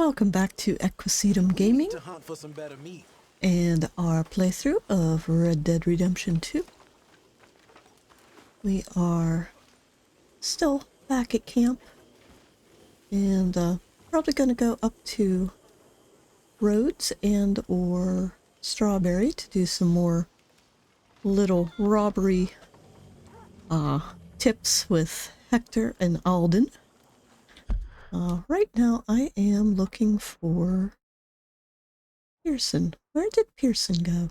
Welcome back to Equisetum Gaming To hunt for some better meat. and our playthrough of Red Dead Redemption 2. We are still back at camp and probably going to go up to Rhodes and or Strawberry to do some more little robbery tips with Hector and Alden. Right now I am looking for Pearson. Where did Pearson go?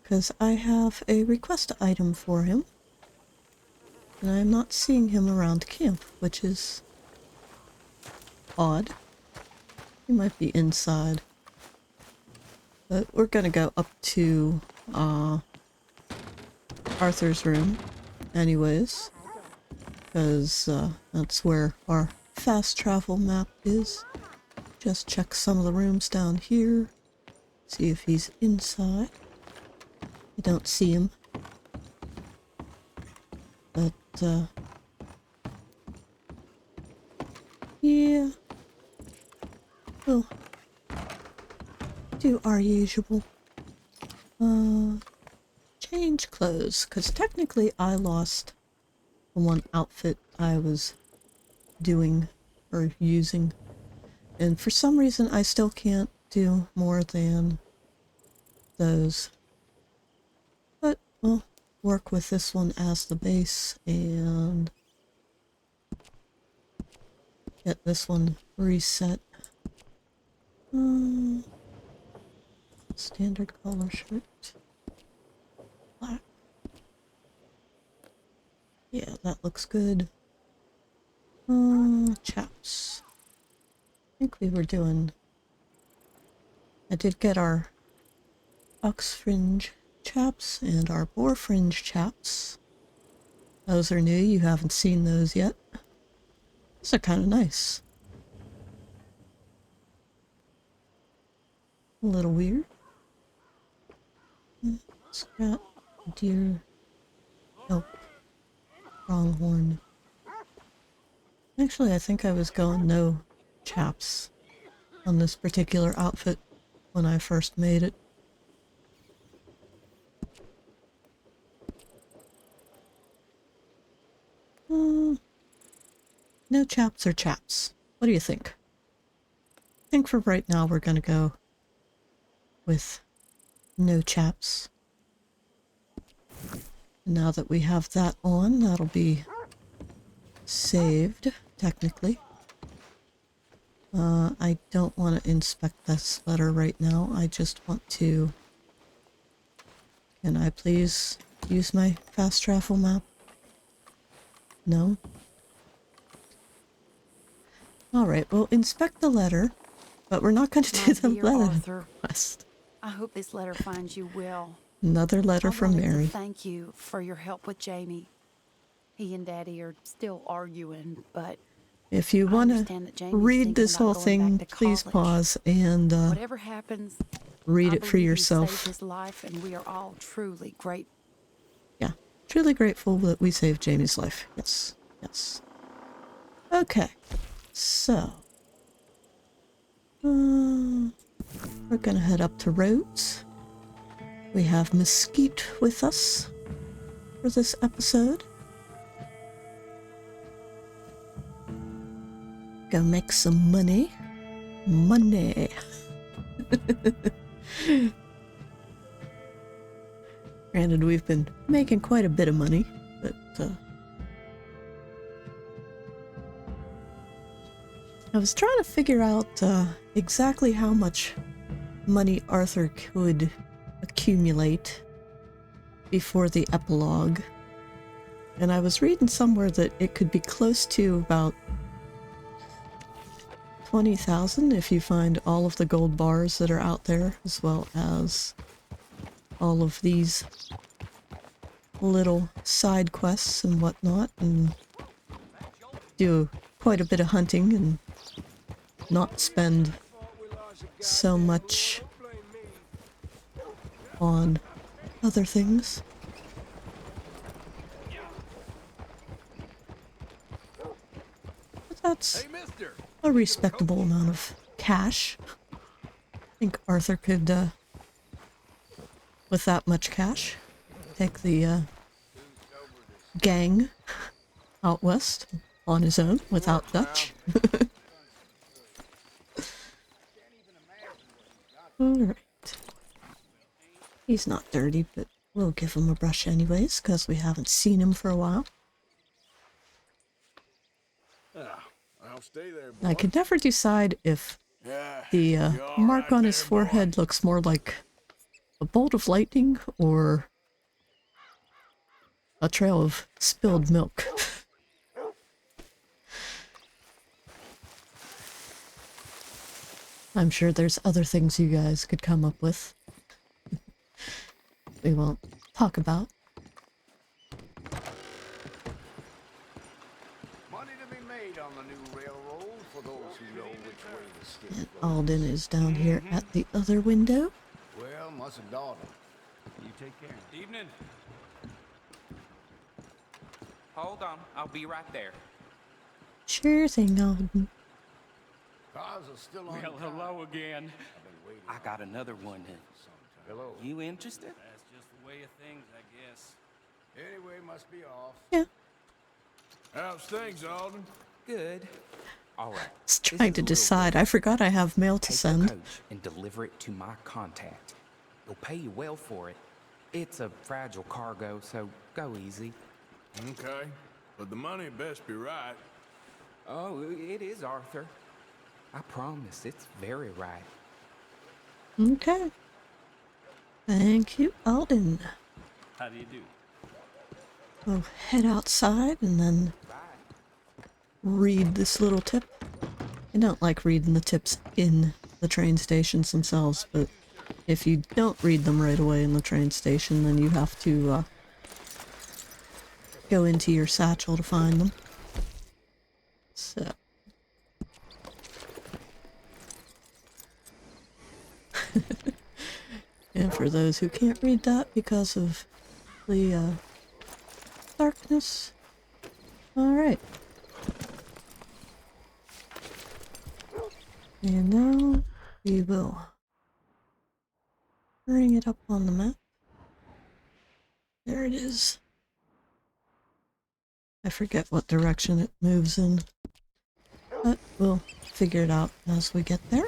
Because I have a request item for him. And I'm not seeing him around camp, which is odd. He might be inside. But we're gonna go up to Arthur's room anyways. Because that's where our fast travel map is. Just check some of the rooms down here. See if he's inside. I don't see him. But, yeah. We'll do our usual. Change clothes. Because technically I lost the one outfit I was doing or using. And for some reason, I still can't do more than those. But we'll work with this one as the base and get this one reset. Standard collar shirt. Black. Yeah, that looks good. Chaps. I think we were doing... I did get our ox fringe chaps and our boar fringe chaps. Those are new, you haven't seen those yet. Those are kind of nice. A little weird. It's got deer... Oh. Pronghorn. Actually, I think I was going no chaps on this particular outfit when I first made it. No chaps or chaps. What do you think? I think for right now we're gonna go with no chaps. Now that we have that on, that'll be saved, technically. I don't want to inspect this letter right now. I just want to... Can I please use my fast travel map? No? Alright, we'll inspect the letter, but we're not going to do the letter request. I hope this letter finds you well. Another letter from Mary. Thank you for your help with Jamie. He and Daddy are still arguing, but if you want to read this whole thing, please pause and whatever happens, read it for yourself. He saved his life, and we are all truly grateful. Yeah, truly grateful that we saved Jamie's life. Yes, yes. Okay, so we're gonna head up to Rhodes. We have Mesquite with us for this episode. Go make some money. Money. Granted, we've been making quite a bit of money, but I was trying to figure out exactly how much money Arthur could accumulate before the epilogue. And I was reading somewhere that it could be close to about 20,000 if you find all of the gold bars that are out there, as well as all of these little side quests and whatnot, and do quite a bit of hunting and not spend so much on other things. But that's Hey, mister. a respectable amount of cash. I think Arthur could, with that much cash, take the gang out west on his own without Dutch. Alright. He's not dirty, but we'll give him a brush anyways, because we haven't seen him for a while. I'll stay there, boy. I could never decide if the mark on his forehead looks more like a bolt of lightning or a trail of spilled milk. I'm sure there's other things you guys could come up with. We won't talk about. Money to be made on the new railroad for those who know which way the stick And flows. Alden is down here at the other window. Well, mustn't daughter. You take care. Evening. Hold on, I'll be right there. Sure thing, Alden. Cars are still on Well, time. hello again. I've been waiting I got another one. Hello. You interested? That's just the way of things, I guess. Anyway, must be off. Yeah, How's things, Alden? Good. All right. I was this trying is to a little decide. I forgot I have mail to Take the send. coach and deliver it to my contact. He'll pay you well for it. It's a fragile cargo, so go easy. Okay, but the money best be right. Oh, it is, Arthur. I promise, it's very right. Okay. Thank you, Alden. How do you do? We'll head outside and then read this little tip. I don't like reading the tips in the train stations themselves, but if you don't read them right away in the train station, then you have to go into your satchel to find them. So. And for those who can't read that because of the darkness. Alright. And now we will bring it up on the map. There it is. I forget what direction it moves in, but we'll figure it out as we get there.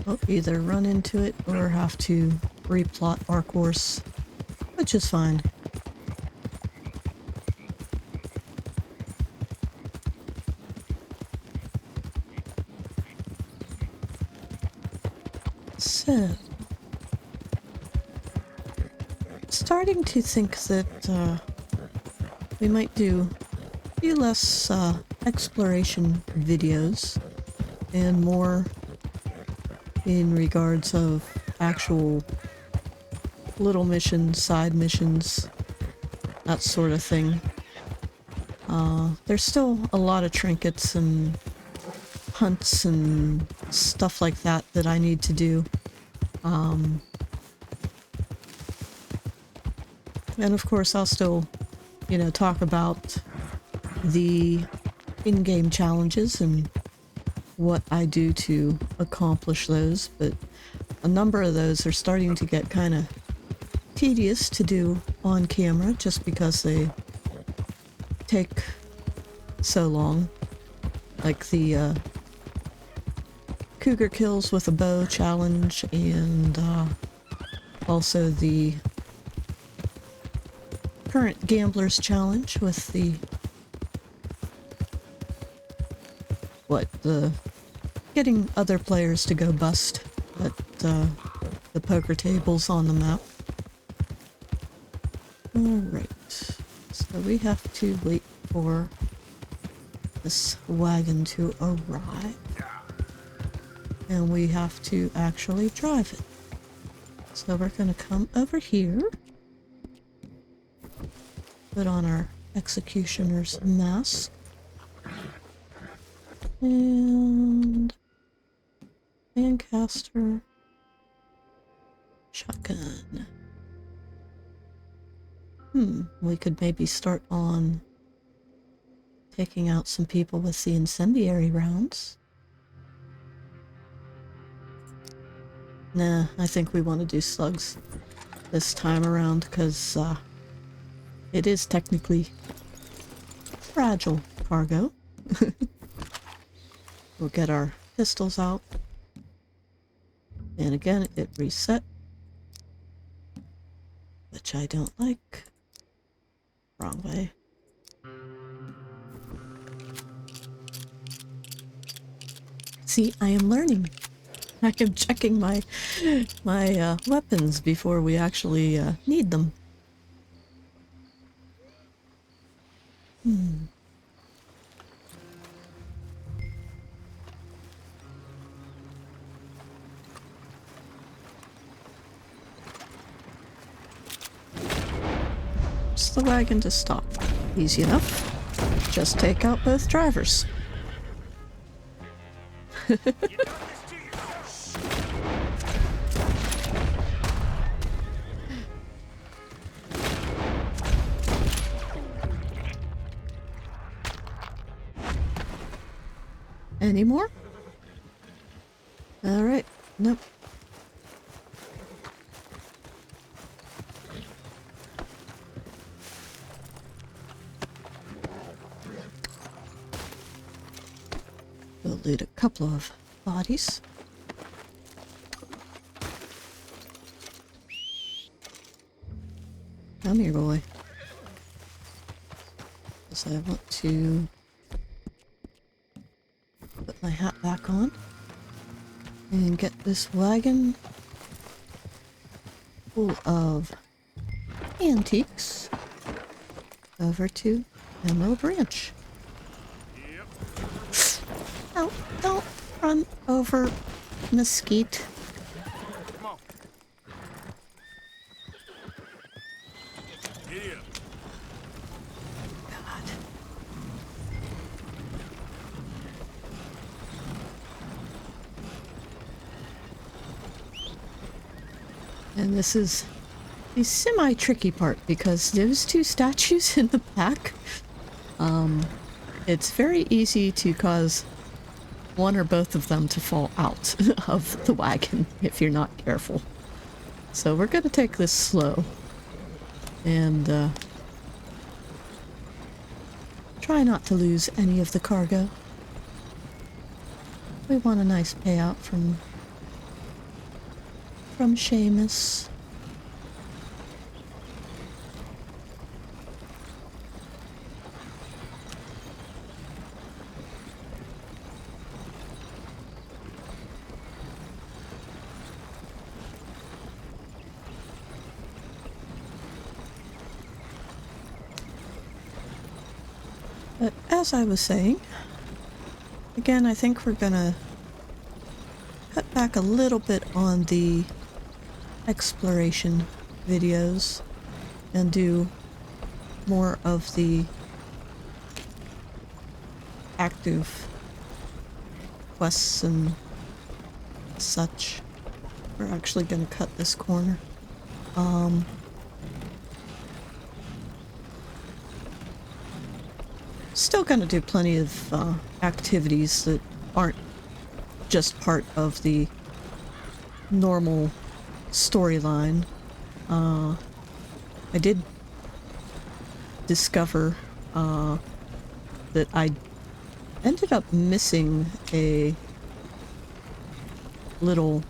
We'll either run into it or have to replot our course, which is fine. So, starting to think that we might do a few less exploration videos and more in regards of actual little missions, side missions, that sort of thing. There's still a lot of trinkets and hunts and stuff like that that I need to do. And of course I'll still, talk about the in-game challenges and what I do to accomplish those, but a number of those are starting to get kind of tedious to do on camera just because they take so long. Like the cougar kills with a bow challenge, and also the current gamblers challenge with the getting other players to go bust at the poker tables on the map. Alright, so we have to wait for this wagon to arrive. And we have to actually drive it. So we're gonna come over here, put on our executioner's mask, and Lancaster shotgun. We could maybe start on taking out some people with the incendiary rounds. Nah, I think we want to do slugs this time around because it is technically fragile cargo. We'll get our pistols out. And again, it reset, which I don't like. Wrong way. See, I am learning. I am checking my weapons before we actually need them. Just the wagon to stop. Easy enough. Just take out both drivers. Any more? All right. Nope. We'll loot a couple of bodies. Come here, boy. Because I want to put my hat back on and get this wagon full of antiques over to Emerald Ranch. No, don't run over Mesquite. Come on. Giddy up. God. And this is the semi-tricky part because those two statues in the back, it's very easy to cause one or both of them to fall out of the wagon if you're not careful. So we're going to take this slow and try not to lose any of the cargo. We want a nice payout from Seamus. But as I was saying, again, I think we're gonna cut back a little bit on the exploration videos and do more of the active quests and such. We're actually gonna cut this corner. Still gonna do plenty of activities that aren't just part of the normal storyline. I did discover that I ended up missing a little,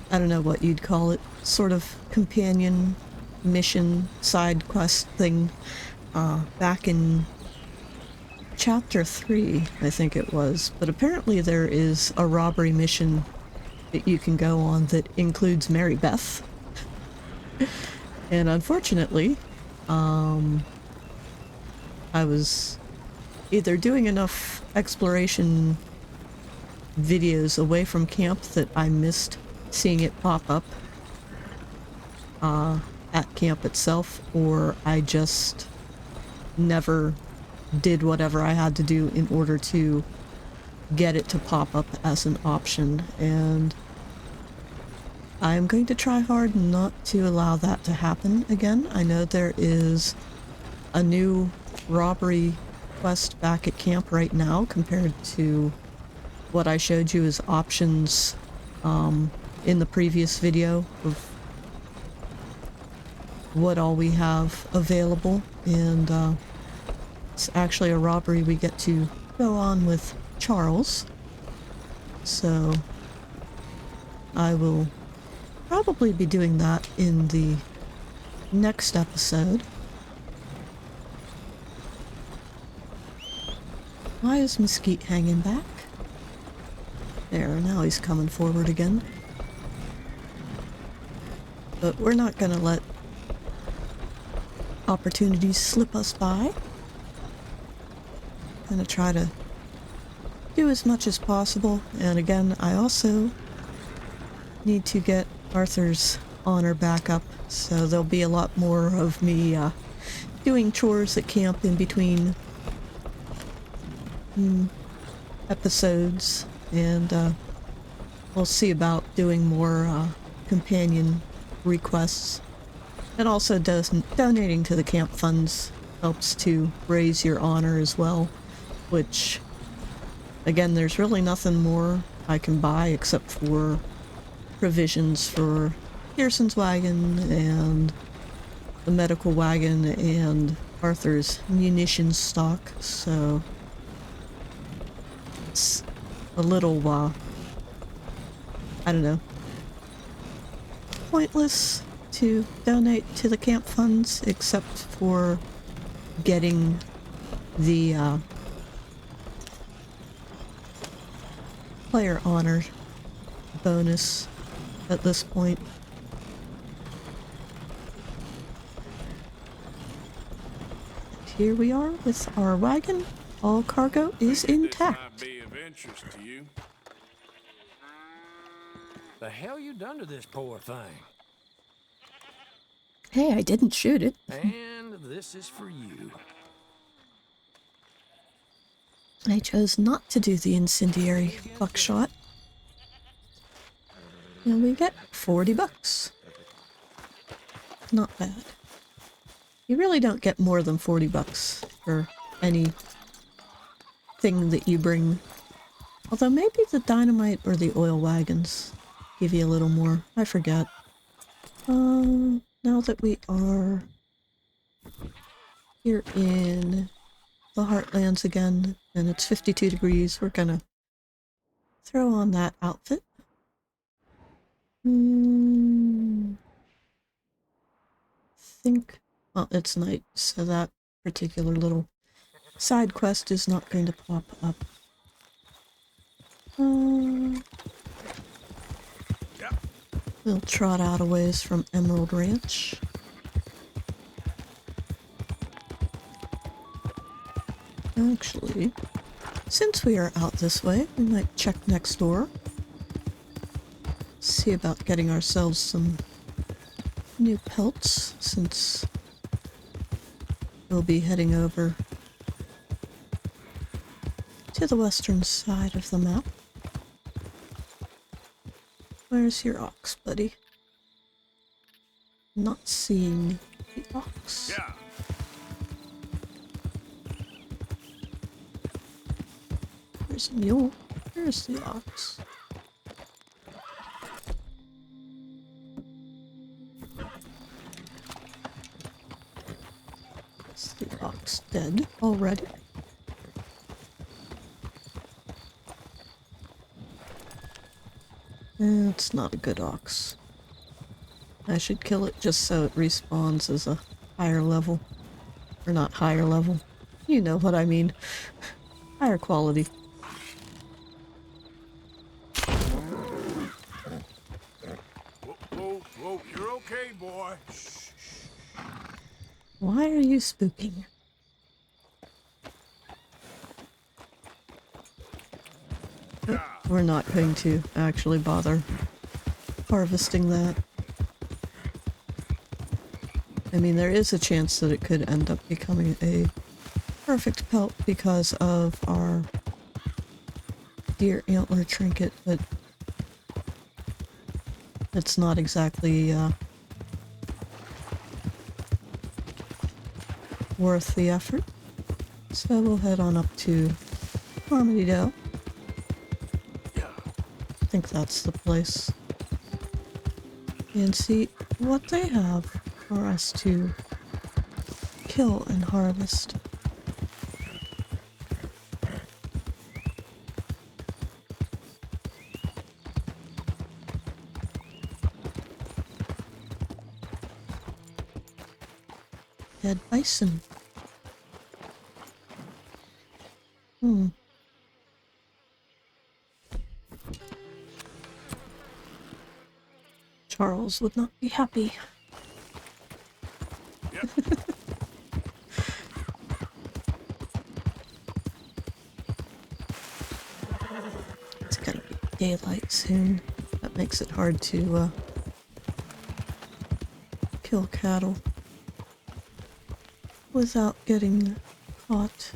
I don't know what you'd call it, sort of companion mission side quest thing back in chapter 3, I think it was. But apparently there is a robbery mission that you can go on that includes Mary Beth. And unfortunately, I was either doing enough exploration videos away from camp that I missed seeing it pop up at camp itself, or I just never did whatever I had to do in order to get it to pop up as an option. And I'm going to try hard not to allow that to happen again. I know there is a new robbery quest back at camp right now compared to what I showed you as options in the previous video of what all we have available. And it's actually a robbery we get to go on with Charles. So I will probably be doing that in the next episode. Why is Mesquite hanging back? There, now he's coming forward again. But we're not gonna let opportunities slip us by. Gonna try to do as much as possible. And again, I also need to get Arthur's honor back up, so there'll be a lot more of me doing chores at camp in between episodes, and we'll see about doing more companion requests. And also donating to the camp funds helps to raise your honor as well, which, again, there's really nothing more I can buy except for provisions for Pearson's wagon and the medical wagon and Arthur's munitions stock, so it's a little, I don't know, pointless to donate to the camp funds except for getting the player honor bonus at this point. And here we are with our wagon. All cargo is intact. This might be of interest to you. The hell you done to this poor thing? Hey, I didn't shoot it. And this is for you. I chose not to do the incendiary buckshot. And we get 40 bucks. Not bad. You really don't get more than 40 bucks for any thing that you bring. Although maybe the dynamite or the oil wagons give you a little more. I forget. Now that we are here in the Heartlands again, and it's 52 degrees, we're gonna throw on that outfit. Think, well, it's night, so that particular little side quest is not going to pop up. We'll trot out a ways from Emerald Ranch. Actually, since we are out this way, we might check next door. See about getting ourselves some new pelts, since we'll be heading over to the western side of the map. Where's your ox, buddy? Not seeing the ox. Yeah. There's a mule. There's the ox. Is the ox dead already? It's not a good ox. I should kill it just so it respawns as a higher level. Or not higher level. You know what I mean. Higher quality. Whoa, you're okay, boy. Why are you spooking? We're not going to actually bother harvesting that. I mean, there is a chance that it could end up becoming a perfect pelt because of our deer antler trinket, but it's not exactly worth the effort. So we'll head on up to Armadillo. I think that's the place. And see what they have for us to kill and harvest. Dead bison. Charles would not be happy. It's gonna be daylight soon. That makes it hard to kill cattle without getting caught.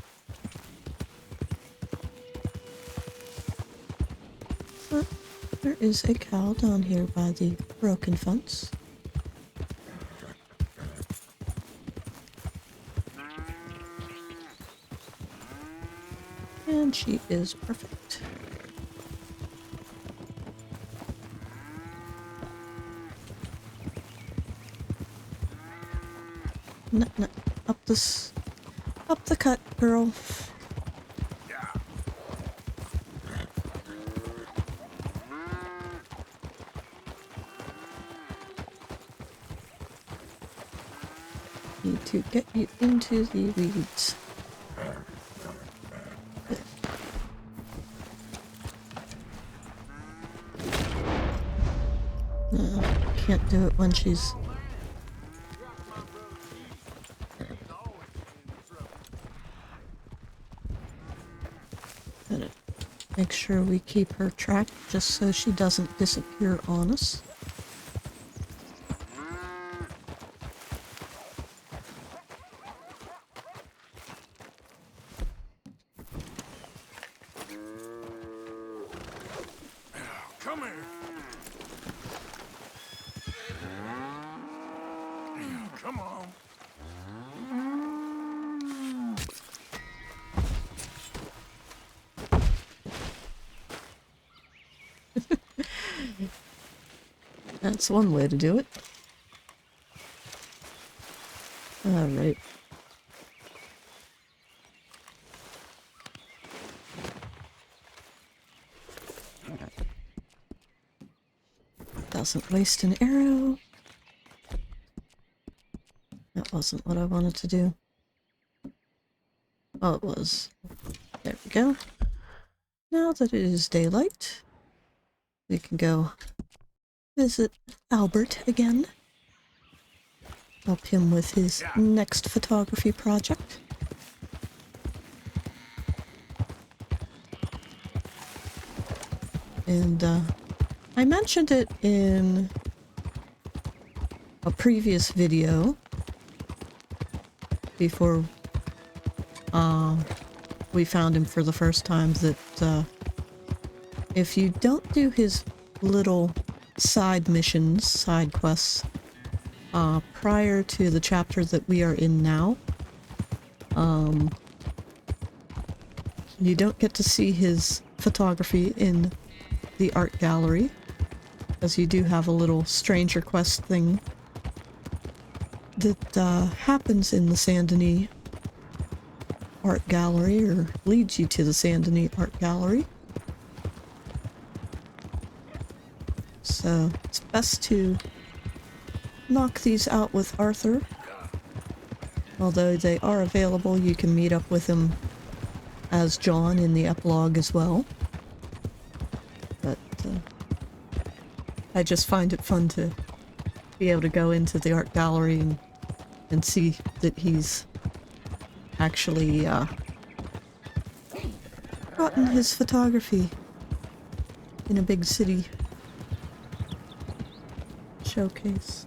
But there is a cow down here by the broken fence. And she is perfect. No, no, up the cut, girl. Need to get you into the weeds. No, can't do it when she's... Gotta make sure we keep her tracked just so she doesn't disappear on us. Come here. Come on. That's one way to do it. Alright. Doesn't waste an arrow. That wasn't what I wanted to do. Oh, it was. There we go. Now that it is daylight, we can go visit Albert again. Help him with his next photography project. And I mentioned it in a previous video before we found him for the first time that if you don't do his little side missions, side quests, prior to the chapter that we are in now, you don't get to see his photography in the art gallery, as you do have a little stranger quest thing that happens in the Saint Denis art gallery, or leads you to the Saint Denis art gallery. So it's best to knock these out with Arthur. Although they are available, you can meet up with him as John in the epilogue as well. But I just find it fun to be able to go into the art gallery and see that he's actually gotten his photography in a big city showcase.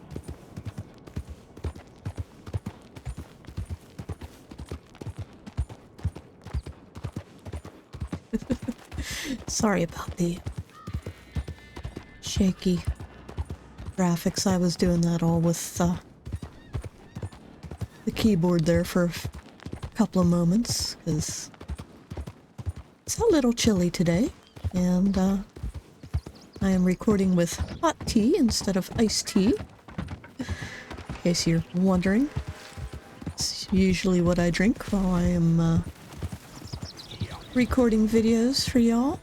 Sorry about the shaky graphics. I was doing that all with the keyboard there for a couple of moments, because it's a little chilly today, and I am recording with hot tea instead of iced tea, in case you're wondering. It's usually what I drink while I am recording videos for y'all.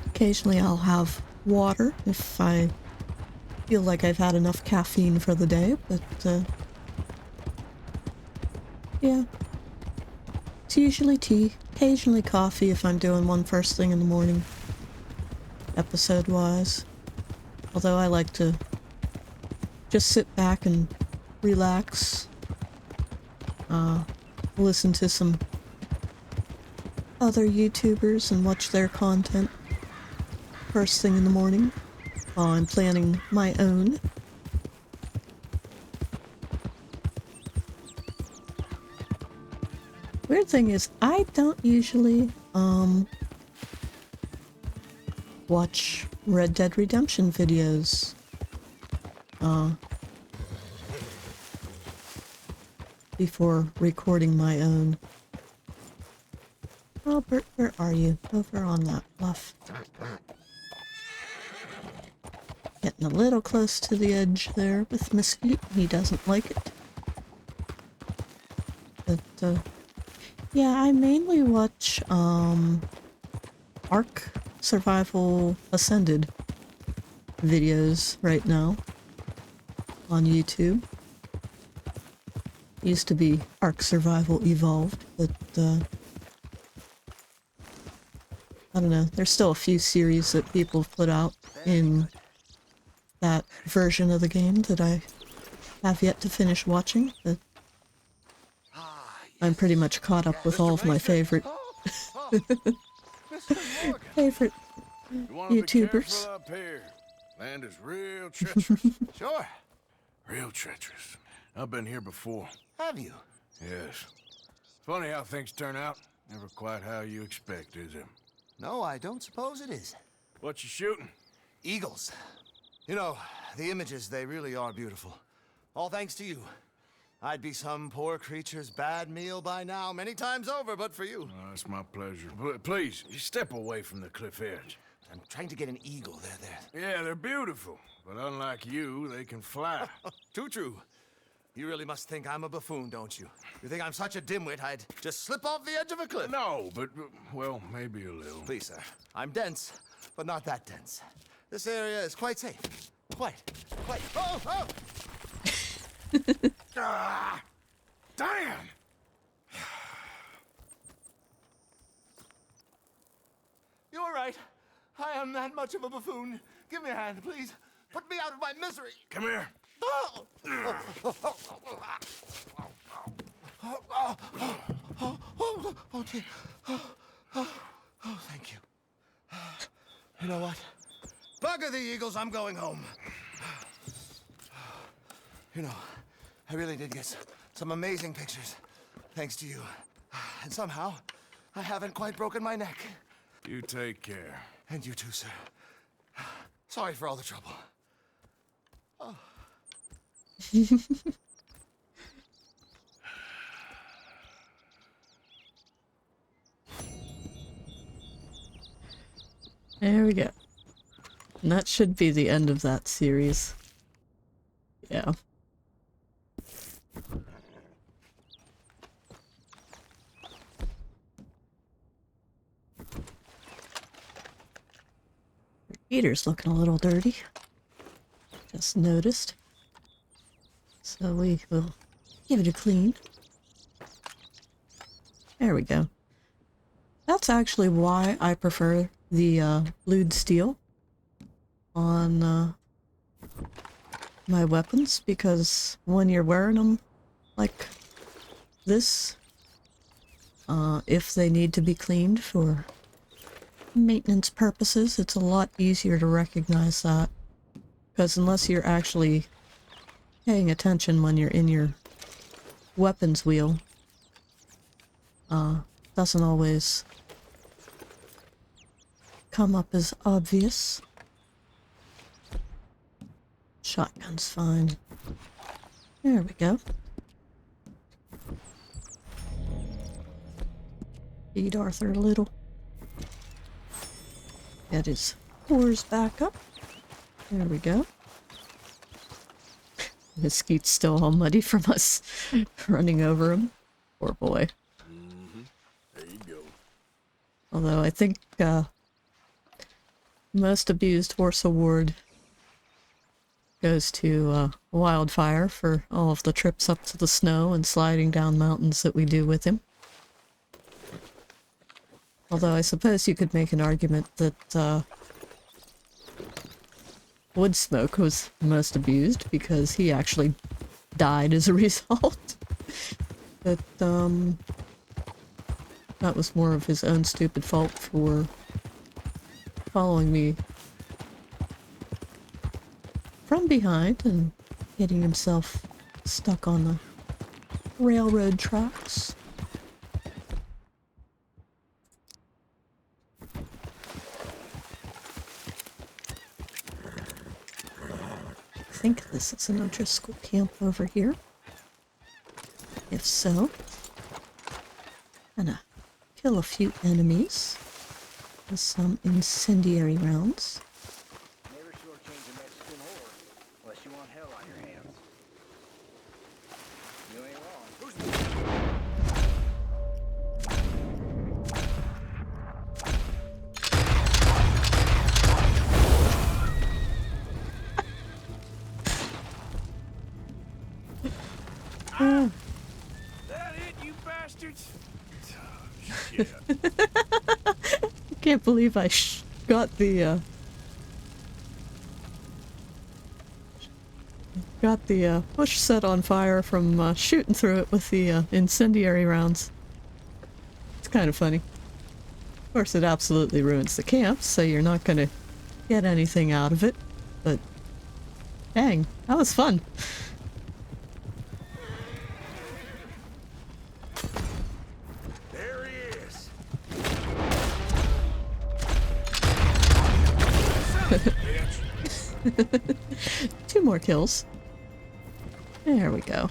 Occasionally I'll have water if I feel like I've had enough caffeine for the day, but yeah. It's usually tea, occasionally coffee if I'm doing one first thing in the morning, episode-wise. Although I like to just sit back and relax, listen to some other YouTubers and watch their content first thing in the morning while I'm planning my own. Weird thing is, I don't usually watch Red Dead Redemption videos. Before recording my own. Albert, where are you? Over on that bluff. Getting a little close to the edge there with Mesquite. He doesn't like it. But, yeah, I mainly watch, Ark Survival Ascended videos right now on YouTube. Used to be Ark Survival Evolved, but, I don't know, there's still a few series that people have put out in that version of the game that I have yet to finish watching, but I'm pretty much caught up with all of my favorite favorite You want to be YouTubers. careful up here. Land is real treacherous. Sure. Real treacherous. I've been here before. Have you? Yes. Funny how things turn out. Never quite how you expect, is it? No, I don't suppose it is. What you shooting? Eagles. You know, the images, they really are beautiful. All thanks to you. I'd be some poor creature's bad meal by now, many times over, but for you. Oh, it's my pleasure. Please, you step away from the cliff edge. I'm trying to get an eagle. There. Yeah, they're beautiful. But unlike you, they can fly. Too true. You really must think I'm a buffoon, don't you? You think I'm such a dimwit I'd just slip off the edge of a cliff? No, but, well, maybe a little. Please, sir. I'm dense, but not that dense. This area is quite safe. Quite. Oh! Ah, damn! You're right. I am that much of a buffoon. Give me a hand, please. Put me out of my misery. Come here. Oh, dear. Oh, thank you. You know what? Bugger the Eagles, I'm going home. You know, I really did get some amazing pictures, thanks to you. And somehow, I haven't quite broken my neck. You take care. And you too, sir. Sorry for all the trouble. Oh. There we go. And that should be the end of that series. Yeah. The heater's looking a little dirty. Just noticed. So we will give it a clean. There we go. That's actually why I prefer the blued steel on my weapons, because when you're wearing them like this, if they need to be cleaned for maintenance purposes, it's a lot easier to recognize that. Because unless you're actually paying attention when you're in your weapons wheel, doesn't always come up as obvious. Shotgun's fine. There we go. Feed Arthur a little. Get his pores back up. There we go. Mesquite's still all muddy from us running over him. Poor boy. There you go. Although I think most abused horse award goes to Wildfire for all of the trips up to the snow and sliding down mountains that we do with him. Although I suppose you could make an argument that Woodsmoke was most abused because he actually died as a result. But that was more of his own stupid fault for following me from behind and getting himself stuck on the railroad tracks. I think this is an O'Driscoll camp over here. If so, gonna kill a few enemies with some incendiary rounds. Never shortchange a Mexican whore, unless you want hell on your hands. You ain't wrong. That it, you bastards? Oh, shit. I can't believe I got the bush set on fire from shooting through it with the incendiary rounds. It's kind of funny. Of course, it absolutely ruins the camp, so you're not going to get anything out of it. But dang, that was fun. There he is. Two more kills. There we go.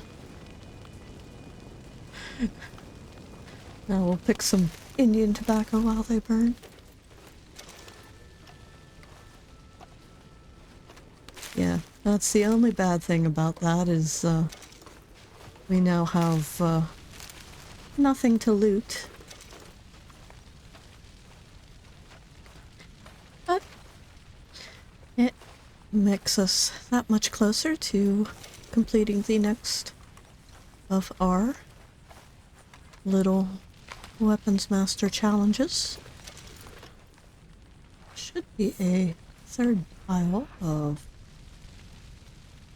Now we'll pick some Indian tobacco while they burn. Yeah, that's the only bad thing about that is we now have nothing to loot. But it makes us that much closer to completing the next of our little weapons master challenges. Should be a third pile of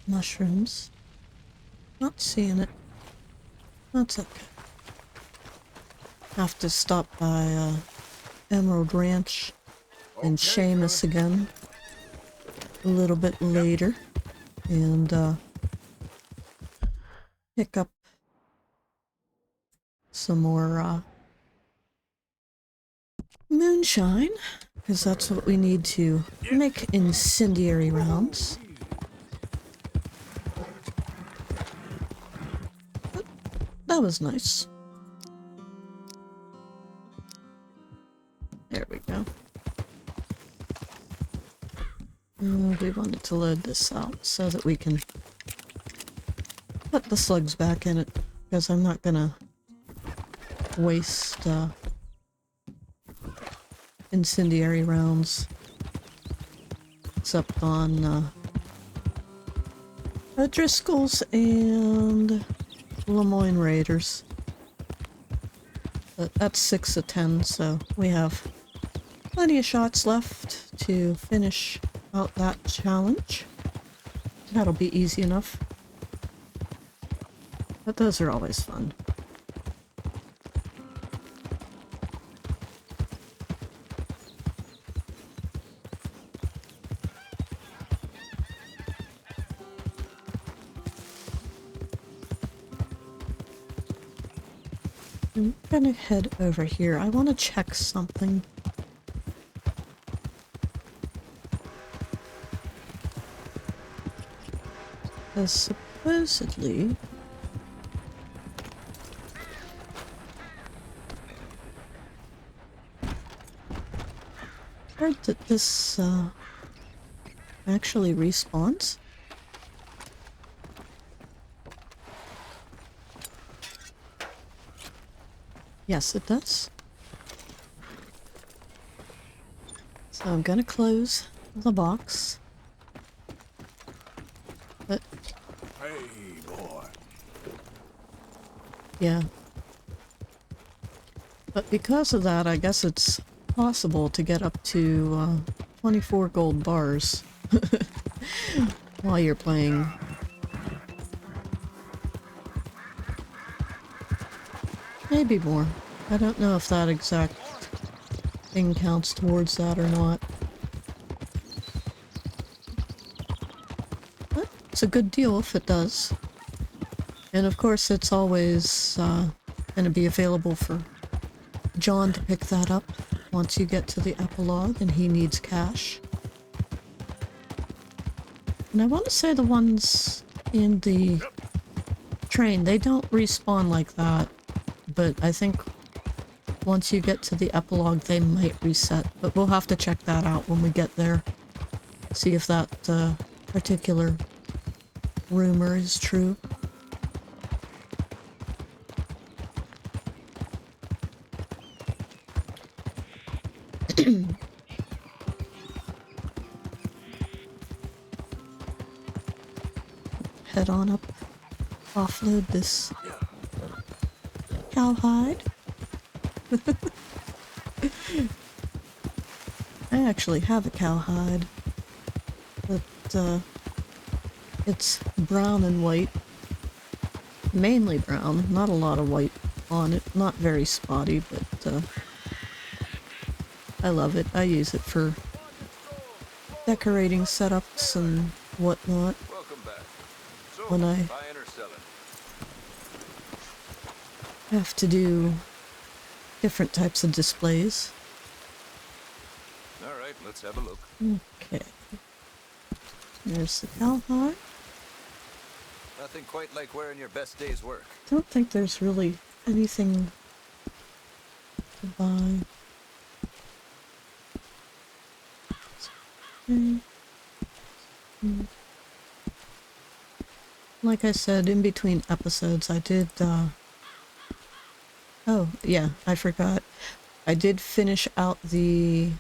mushrooms. Not seeing it. That's okay. Have to stop by Emerald Ranch and Seamus again a little bit later and pick up some more moonshine, because that's what we need to make incendiary rounds. But that was nice. There we go. We wanted to load this out so that we can put the slugs back in it, because I'm not gonna waste incendiary rounds except on O'Driscoll's and Lemoyne Raiders. But that's 6 of 10, so we have plenty of shots left to finish out that challenge. That'll be easy enough. But those are always fun. I'm gonna head over here. I want to check something. Because supposedly... heard that this, actually respawns. Yes, it does. So I'm gonna close the box. But... Hey, boy. yeah. But because of that, I guess it's possible to get up to 24 gold bars while you're playing. Maybe more. I don't know if that exact thing counts towards that or not. But it's a good deal if it does. And of course it's always going to be available for John to pick that up once you get to the epilogue and he needs cash. And I want to say the ones in the train, they don't respawn like that, but I think once you get to the epilogue they might reset, but we'll have to check that out when we get there. See if that particular rumor is true. Head on up, offload this cowhide. I actually have a cowhide, but it's brown and white. Mainly brown, not a lot of white on it, not very spotty, but I love it. I use it for decorating setups and whatnot. Welcome back. So, When I buying or selling? have to do different types of displays. All right, let's have a look. Okay. There's the cowhide. Nothing quite like wearing your best day's work. Don't think there's really anything to buy. Okay. Like I said, in between episodes, I did, oh, yeah, I forgot. I did finish out the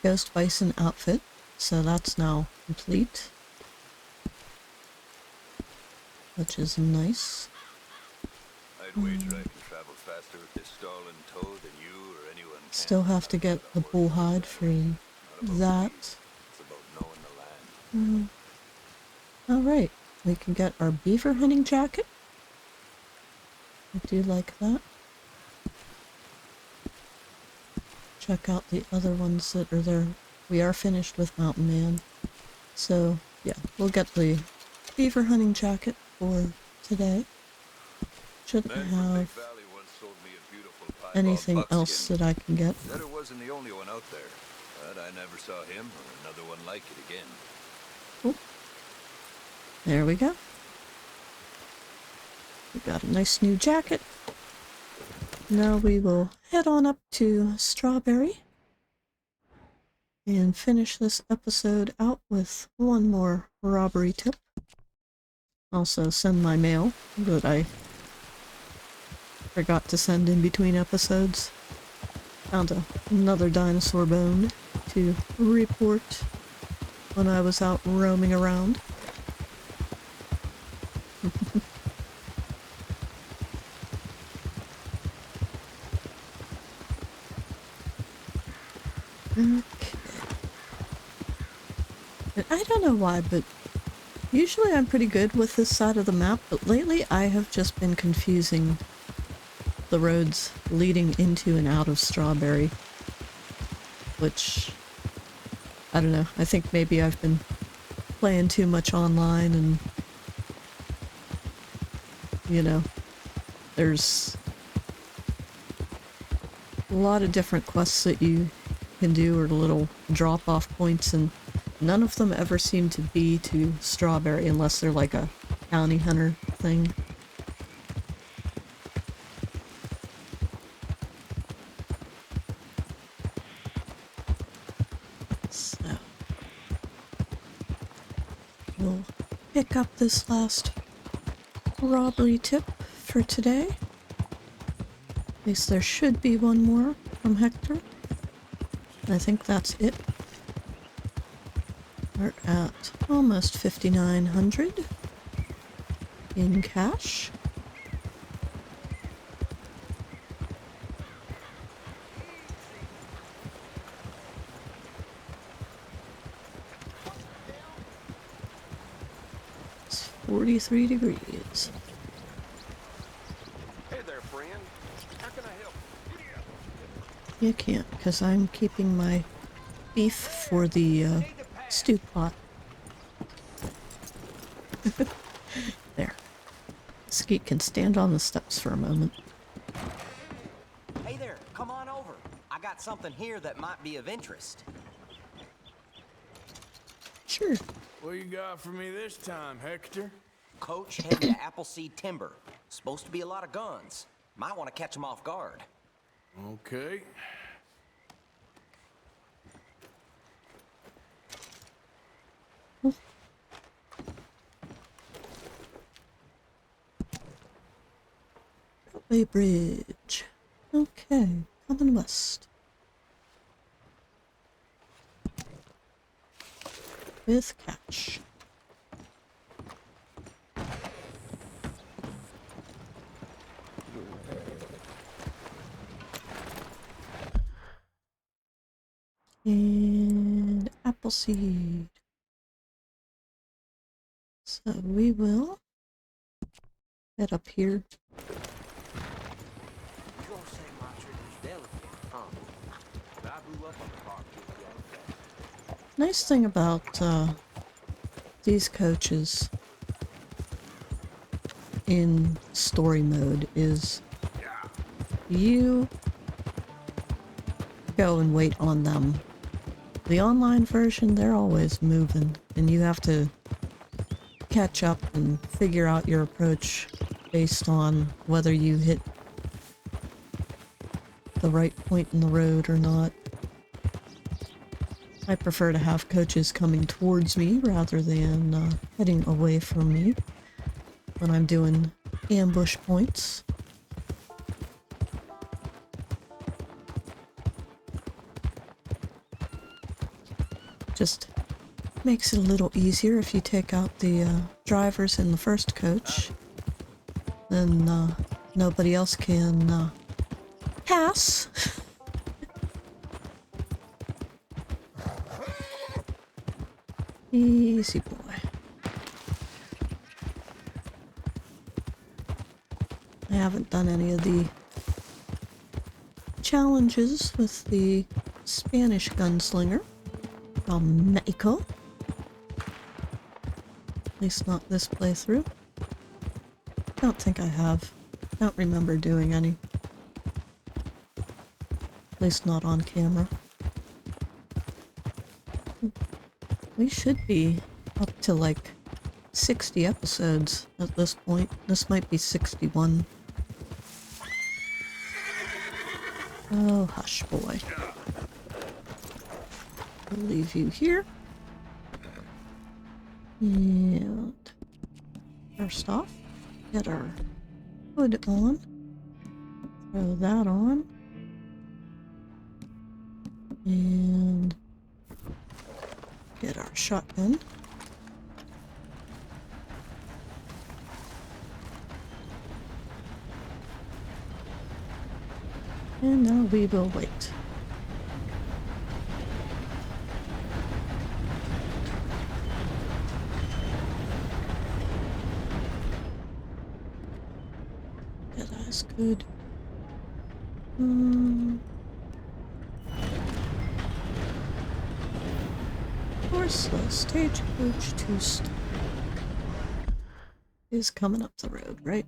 Ghost Bison outfit, so that's now complete. Which is nice. I'd wager I can travel faster with this stall and tow than you or anyone can. Still have to get the bullhide for that. It's about knowing the land. Alright, we can get our beaver hunting jacket. I do like that. Check out the other ones that are there. We are finished with Mountain Man. So, yeah, we'll get the beaver hunting jacket for today. Shouldn't Man from Big have Valley once sold me a beautiful piebald anything else buckskin. that I can get. Said it wasn't the only one out there, but I never saw him or another one like it again. Oh. There we go. We got a nice new jacket. Now we will head on up to Strawberry and finish this episode out with one more robbery tip. Also send my mail that I forgot to send in between episodes. Found another dinosaur bone to report when I was out roaming around. Okay. And I don't know why, but usually I'm pretty good with this side of the map, but lately I have just been confusing the roads leading into and out of Strawberry. Which, I don't know, I think maybe I've been playing too much online and, you know, there's a lot of different quests that you can do or little drop-off points, and None of them ever seem to be to Strawberry unless they're like a bounty hunter thing. So we'll pick up this last robbery tip for today. At least there should be one more from Hector. I think that's it. We're at almost 5,900 in cash. It's 43 degrees. Hey there, friend. How can I help? You can't, because I'm keeping my beef for the stew pot. There. Skeet can stand on the steps for a moment. Hey there, come on over. I got something here that might be of interest. Sure. What you got for me this time, Hector? Coach heading to Appleseed Timber. Supposed to be a lot of guns. Might want to catch them off guard. Okay. Beltway Bridge. Okay, coming west. With cash. And Appleseed. So we will head up here. Nice thing about these coaches in story mode is you go and wait on them. The online version, they're always moving, and you have to catch up and figure out your approach based on whether you hit the right point in the road or not. I prefer to have coaches coming towards me rather than heading away from me when I'm doing ambush points. Just makes it a little easier if you take out the drivers in the first coach. Then nobody else can pass. Easy boy. I haven't done any of the challenges with the Spanish gunslinger from Mexico. At least not this playthrough. Don't think I have. Don't remember doing any. At least not on camera. We should be up to like 60 episodes at this point. This might be 61. Oh, hush, boy. I'll leave you here. And first off, get our hood on. Throw that on. And get our shotgun. And now we will wait. Yeah, that's good. Of course, the Stagecoach 2 is coming up the road, right?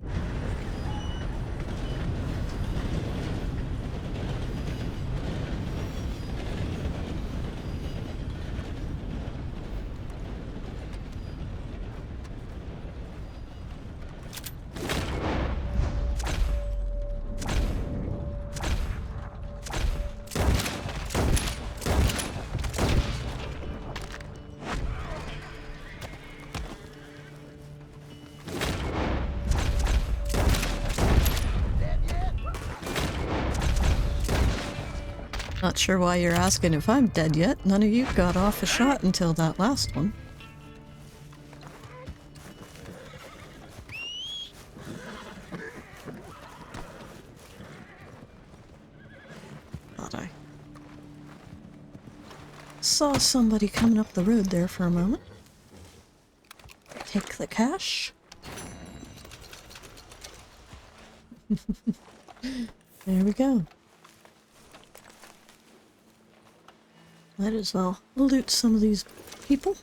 Not sure why you're asking if I'm dead yet. None of you got off a shot until that last one. Thought I saw somebody coming up the road there for a moment. Take the cash. There we go. Might as well loot some of these people.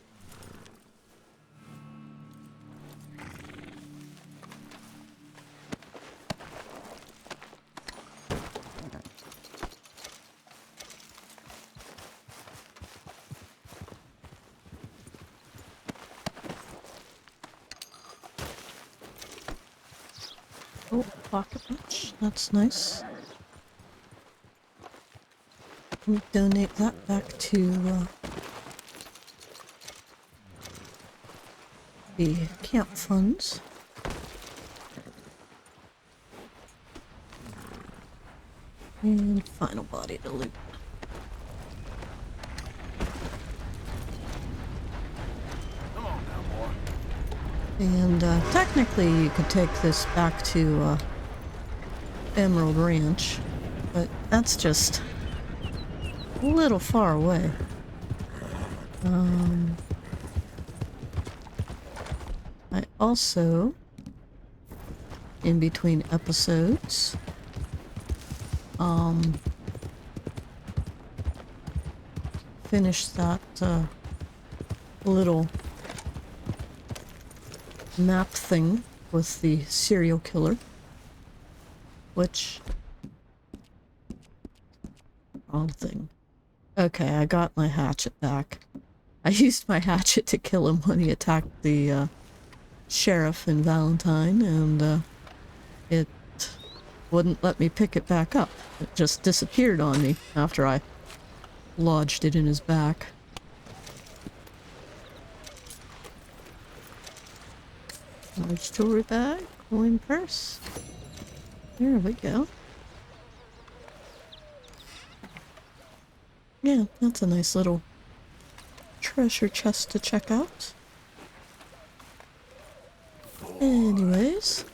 Oh, pocket watch. That's nice. We'll donate that back to the camp funds. And final body to loot. Come on now, boy. And technically you could take this back to Emerald Ranch, but that's just a little far away. I also, in between episodes, finished that little map thing with the serial killer, which... wrong thing. Okay, I got my hatchet back. I used my hatchet to kill him when he attacked the sheriff in Valentine, and it wouldn't let me pick it back up. It just disappeared on me after I lodged it in his back. Large jewelry bag, coin purse. There we go. Yeah, that's a nice little treasure chest to check out. Anyways,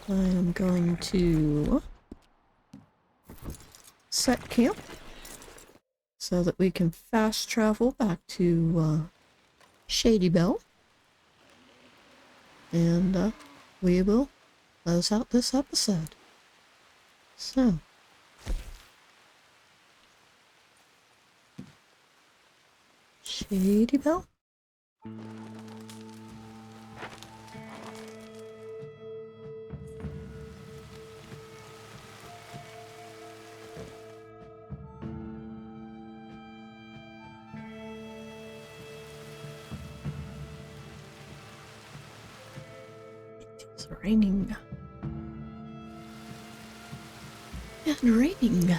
I am going to set camp so that we can fast travel back to Shady Belle. And we will close out this episode. So, Shady Belle? It's raining. And raining.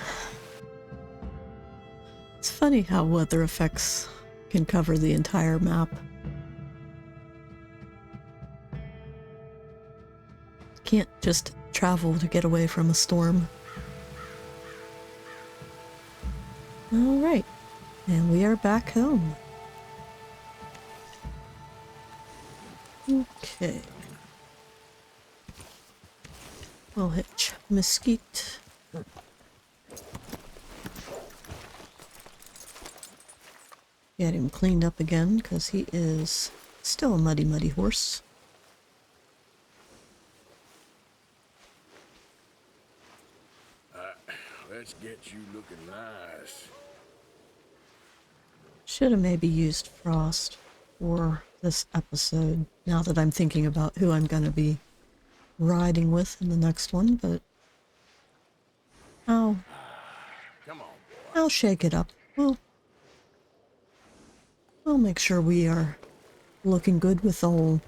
It's funny how weather effects can cover the entire map. Can't just travel to get away from a storm. Alright, and we are back home. Okay. We'll hitch Mesquite. Get him cleaned up again, because he is still a muddy horse. Let's get you looking nice. Should have maybe used Frost for this episode, now that I'm thinking about who I'm going to be riding with in the next one, but Come on. I'll shake it up. I'll make sure we are looking good with the whole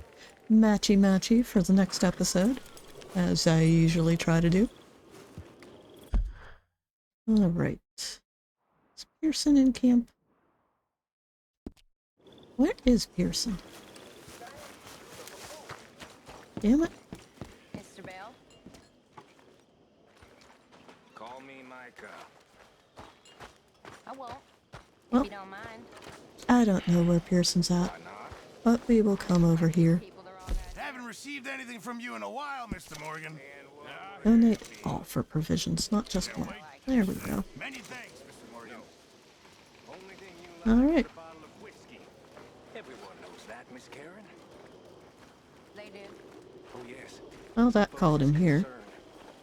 matchy-matchy for the next episode, as I usually try to do. Alright. Is Pearson in camp? Where is Pearson? Damn it. Mr. Bell? Call me Micah. I won't. Well, If you don't mind. I don't know where Pearson's at, but we will come over here. People are all nice. Haven't received anything from you in a while, Mr. Morgan. Donate all for provisions, not just one. There we go. Many thanks, Mr. Morgan. Only thing you All right. is a bottle of whiskey. Everyone knows that, Miss Karen. They do. Oh, yes. Well, that called him here.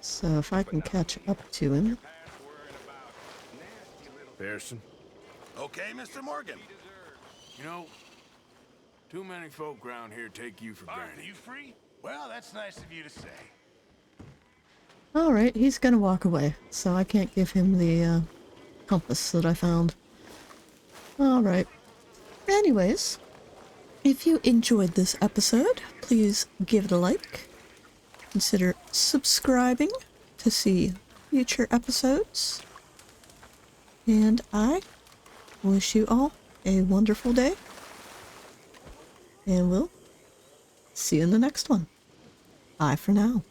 So if I can catch up to him. Pearson. Okay, Mr. Morgan. You know, too many folk around here take you for granted. Are you free? Well, that's nice of you to say. Alright, he's gonna walk away, so I can't give him the compass that I found. Alright. Anyways, if you enjoyed this episode, please give it a like. Consider subscribing to see future episodes. And I wish you all a wonderful day. And we'll see you in the next one. Bye for now.